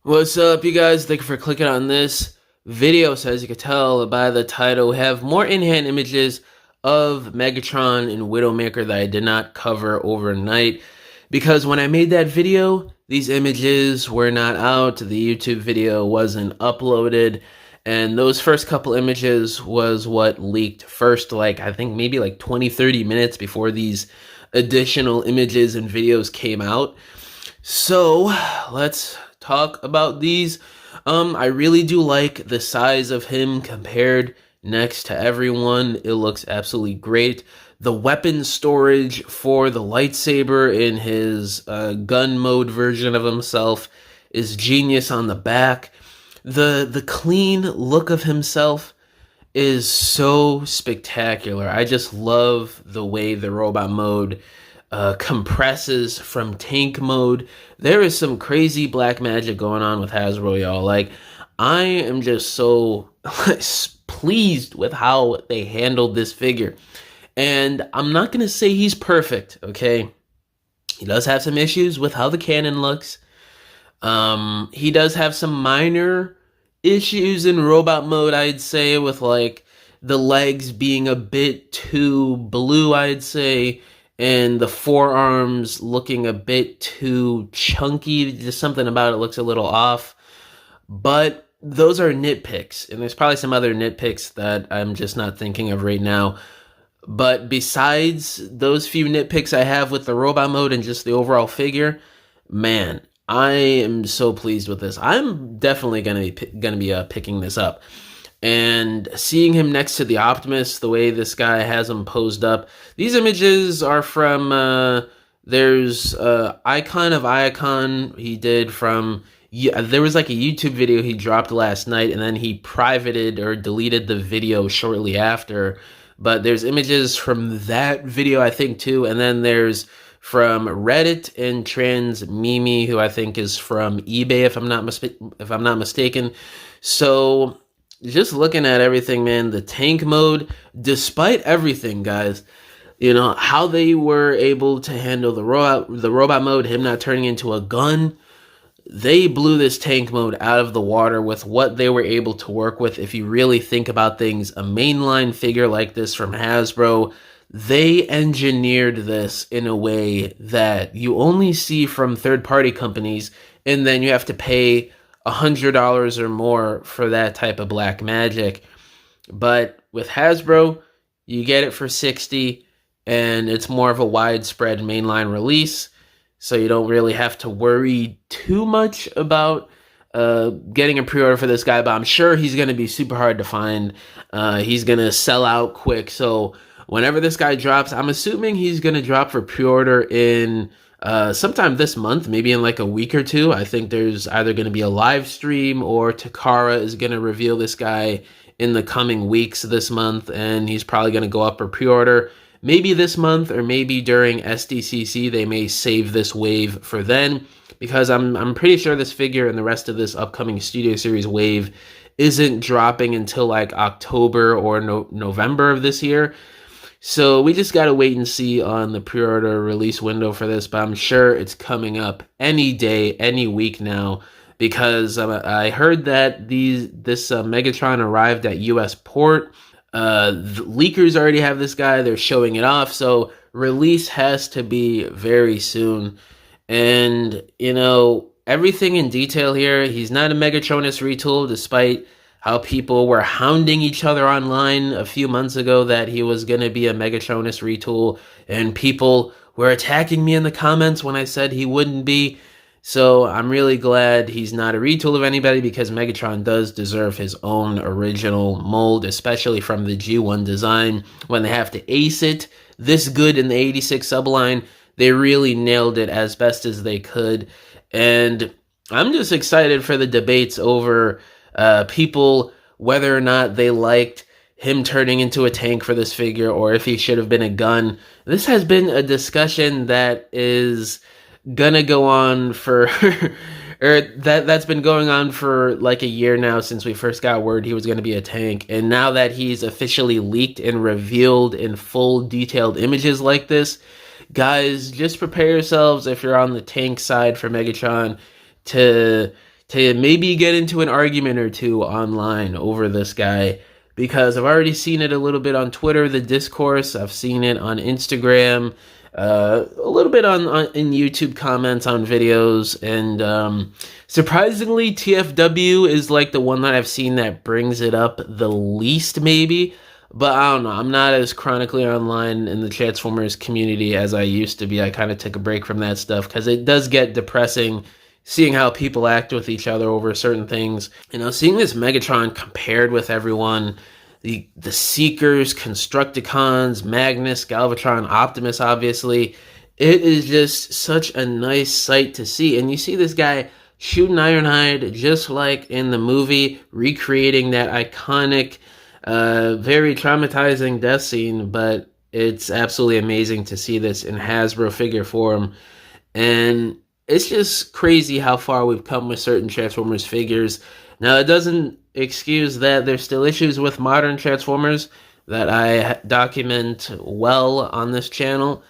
What's up, you guys? Thank you for clicking on this video. So as you can tell by the title, we have more in-hand images of Megatron and Widowmaker that I did not cover overnight. Because when I made that video, these images were not out. The YouTube video wasn't uploaded. And those first couple images was what leaked first, like I think maybe like 20-30 minutes before these additional images and videos came out. So let's talk about these. I really do like the size of him compared next to everyone. It looks absolutely great. The weapon storage for the lightsaber in his gun mode version of himself is genius on the back. The clean look of himself is so spectacular. I just love the way the robot mode compresses from tank mode. There is some crazy black magic going on with Hasbro, y'all. Like, I am just so pleased with how they handled this figure. And I'm not going to say he's perfect, okay? He does have some issues with how the cannon looks. He does have some minor issues in robot mode, I'd say, with like the legs being a bit too blue, I'd say, and the forearms looking a bit too chunky. Just something about it looks a little off. But those are nitpicks, and there's probably some other nitpicks that I'm just not thinking of right now. But besides those few nitpicks I have with the robot mode and just the overall figure, man, I am so pleased with this. I'm definitely gonna be picking this up. And seeing him next to the Optimus, the way this guy has him posed up. These images are from, there's Icon of Icon he did from, there was like a YouTube video he dropped last night, and then he privated or deleted the video shortly after. But there's images from that video, I think, too. And then there's from Reddit and JaAm, who I think is from eBay, if I'm not mistaken. So just looking at everything, man, the tank mode, despite everything, guys, you know, how they were able to handle the robot mode, him not turning into a gun, they blew this tank mode out of the water with what they were able to work with. If you really think about things, a mainline figure like this from Hasbro, they engineered this in a way that you only see from third-party companies, and then you have to pay $100 or more for that type of black magic. But with Hasbro, you get it for $60, and it's more of a widespread mainline release, so you don't really have to worry too much about getting a pre-order for this guy. But I'm sure he's going to be super hard to find. He's going to sell out quick. So whenever this guy drops, I'm assuming he's going to drop for pre-order in sometime this month, maybe in like a week or two. I think there's either going to be a live stream or Takara is going to reveal this guy in the coming weeks this month, and he's probably going to go up for pre-order maybe this month, or maybe during SDCC they may save this wave for then, because I'm pretty sure this figure and the rest of this upcoming Studio Series wave isn't dropping until like October or November of this year. So we just got to wait and see on the pre-order release window for this, but I'm sure it's coming up any day, any week now, because I heard that this Megatron arrived at US port. The leakers already have this guy. They're showing it off, so release has to be very soon. And, you know, everything in detail here. He's not a Megatronus retool, despite how people were hounding each other online a few months ago that he was going to be a Megatronus retool, and people were attacking me in the comments when I said he wouldn't be. So I'm really glad he's not a retool of anybody, because Megatron does deserve his own original mold, especially from the G1 design. When they have to ace it this good in the 86 subline, they really nailed it as best as they could. And I'm just excited for the debates over people, whether or not they liked him turning into a tank for this figure, or if he should have been a gun. This has been a discussion that is gonna go on for or that's been going on for like a year now, since we first got word he was going to be a tank. And now that he's officially leaked and revealed in full detailed images like this, guys, just prepare yourselves, if you're on the tank side for Megatron, to to maybe get into an argument or two online over this guy, because I've already seen it a little bit on Twitter, the discourse. I've seen it on Instagram, a little bit in YouTube comments on videos, and surprisingly, TFW is like the one that I've seen that brings it up the least, maybe. But I don't know. I'm not as chronically online in the Transformers community as I used to be. I kind of took a break from that stuff because it does get depressing seeing how people act with each other over certain things. You know, seeing this Megatron compared with everyone, the Seekers, Constructicons, Magnus, Galvatron, Optimus, obviously, it is just such a nice sight to see. And you see this guy shooting Ironhide just like in the movie, recreating that iconic, very traumatizing death scene, but it's absolutely amazing to see this in Hasbro figure form. And it's just crazy how far we've come with certain Transformers figures. Now, it doesn't excuse that there's still issues with modern Transformers that I document well on this channel,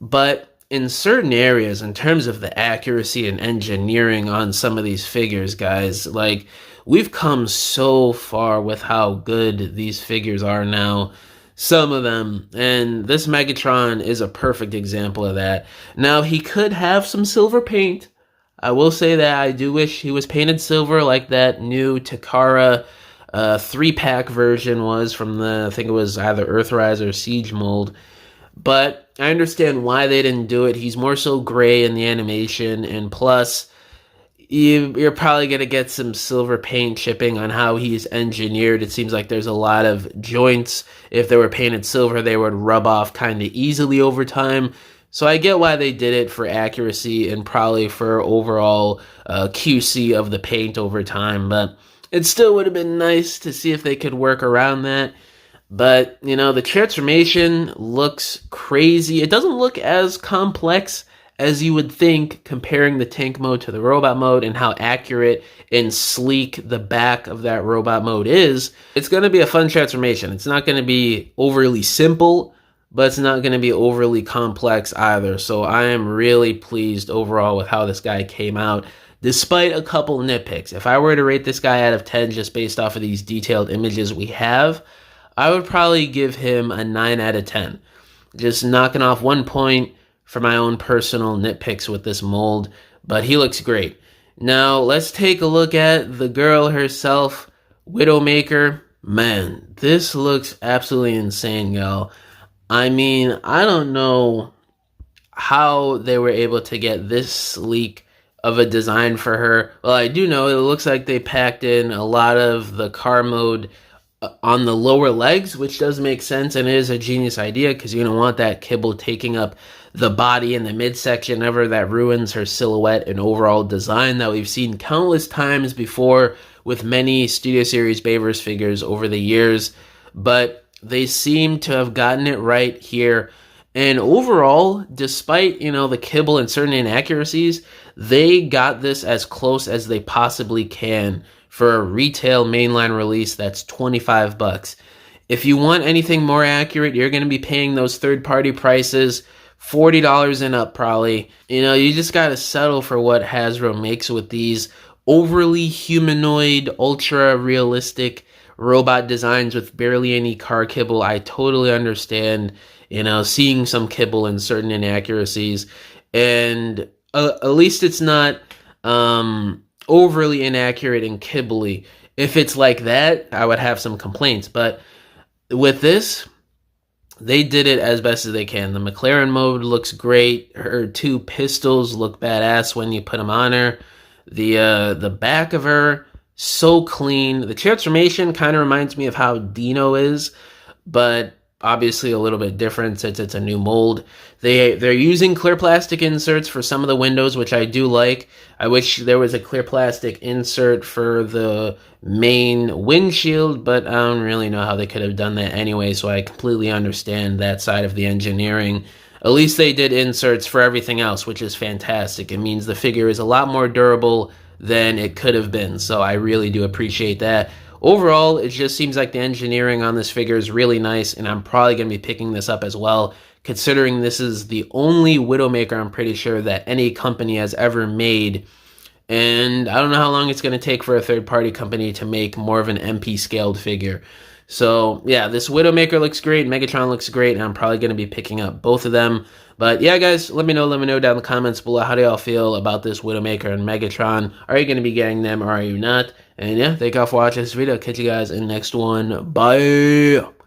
but in certain areas, in terms of the accuracy and engineering on some of these figures, guys, like, we've come so far with how good these figures are now, some of them, and this Megatron is a perfect example of that. Now, he could have some silver paint. I will say that I do wish he was painted silver like that new Takara 3-pack version was from the, I think it was either Earthrise or Siege mold. But I understand why they didn't do it. He's more so gray in the animation, and plus, you're probably going to get some silver paint chipping on how he's engineered. It seems like there's a lot of joints. If they were painted silver, they would rub off kind of easily over time. So I get why they did it, for accuracy and probably for overall QC of the paint over time. But it still would have been nice to see if they could work around that. But, you know, the transformation looks crazy. It doesn't look as complex as you would think, comparing the tank mode to the robot mode and how accurate and sleek the back of that robot mode is. It's going to be a fun transformation. It's not going to be overly simple, but it's not going to be overly complex either. So I am really pleased overall with how this guy came out, despite a couple nitpicks. If I were to rate this guy out of 10 just based off of these detailed images we have, I would probably give him a 9 out of 10. Just knocking off 1 point for my own personal nitpicks with this mold, but he looks great. Now, let's take a look at the girl herself, Widowmaker. Man, this looks absolutely insane, y'all. I mean, I don't know how they were able to get this sleek of a design for her. Well, I do know it looks like they packed in a lot of the car mode on the lower legs, which does make sense, and it is a genius idea because you don't want that kibble taking up the body in the midsection ever. That ruins her silhouette and overall design that we've seen countless times before with many Studio Series Bayverse figures over the years. But they seem to have gotten it right here. And overall, despite, you know, the kibble and certain inaccuracies, they got this as close as they possibly can for a retail mainline release that's $25. If you want anything more accurate, you're going to be paying those third-party prices, $40 and up probably. You know, you just got to settle for what Hasbro makes with these overly humanoid, ultra-realistic robot designs with barely any car kibble. I totally understand, you know, seeing some kibble and certain inaccuracies. And at least it's not overly inaccurate and kibbly. If it's like that, I would have some complaints. But with this, they did it as best as they can. The McLaren mode looks great. Her two pistols look badass when you put them on her. The back of her, so clean. The transformation kind of reminds me of how Dino is, but obviously a little bit different since it's a new mold. They're using clear plastic inserts for some of the windows, which I do like. I wish there was a clear plastic insert for the main windshield, but I don't really know how they could have done that anyway, so I completely understand that side of the engineering. At least they did inserts for everything else, which is fantastic. It means the figure is a lot more durable than it could have been, so I really do appreciate that. Overall, it just seems like the engineering on this figure is really nice, and I'm probably going to be picking this up as well, considering this is the only Widowmaker, I'm pretty sure, that any company has ever made And I don't know how long it's going to take for a third-party company to make more of an MP scaled figure. So yeah, this Widowmaker looks great, Megatron looks great, and I'm probably going to be picking up both of them. But yeah, guys, let me know down in the comments below. How do y'all feel about this Widowmaker and Megatron? Are you going to be getting them or are you not? And yeah, thank y'all for watching this video. Catch you guys in the next one. Bye!